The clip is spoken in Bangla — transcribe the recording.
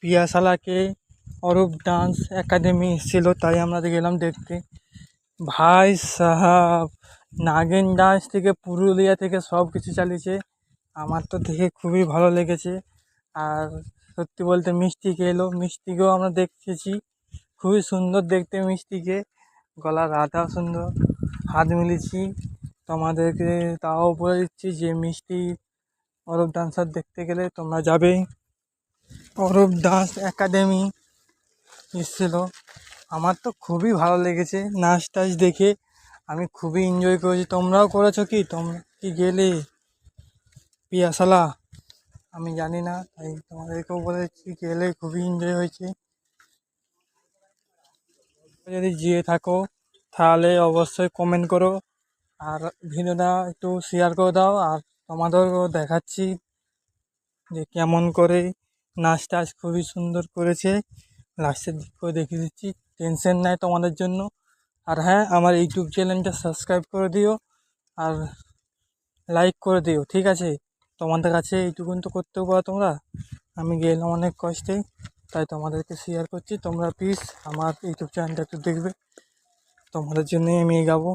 পিয়াসালাকে অরূপ ডান্স একাডেমি এসেছিল, তাই আমরা গেলাম দেখতে। ভাই সাহাব, নাগিন ডান্স থেকে পুরুলিয়া থেকে সব কিছু চালিয়েছে। আমার তো দেখে খুবই ভালো লেগেছে। আর সত্যি বলতে মিষ্টিকে এলো, মিষ্টিকেও আমরা দেখেছি, খুবই সুন্দর দেখতে মিষ্টিকে, গলার রাধাও সুন্দর, হাত মিলিয়েছি। তোমাদেরকে তাও বলে দিচ্ছি যে মিষ্টি অরূপ ডান্সার দেখতে গেলে তোমরা যাবেই। অরূপ ডান্স একাডেমি এসেছিল, আমার তো খুবই ভালো লেগেছে নাচ টাচ দেখে, আমি খুবই এনজয় করেছি। তোমরাও করেছো কি? তোমরা কি গেলে পিয়াসালা? আমি জানি না, তাই তোমাদেরকেও বলে দিচ্ছি গেলে খুবই এনজয় হয়েছে। যদি যেয়ে থাকো তাহলে অবশ্যই কমেন্ট করো, আর ভিডিওটা একটু শেয়ার করে দাও। আর তোমাদেরও দেখাচ্ছি যে কেমন করে নাচ টাচ খুবই সুন্দর করেছে, লাস্টের দিক করে দেখিয়ে দিচ্ছি, টেনশন নাই তোমাদের জন্য। আর হ্যাঁ, আমার ইউটিউব চ্যানেলটা সাবস্ক্রাইব করে দিও আর লাইক করে দিও, ঠিক আছে? তোমাদের কাছে এইটুকুন তো করতেও পারো তোমরা, আমি গেলাম অনেক কষ্টে, তাই তোমাদেরকে শেয়ার করছি। তোমরা প্লিজ আমার ইউটিউব চ্যানেলটা একটু দেখবে, তোমাদের জন্যই আমি এগাবো।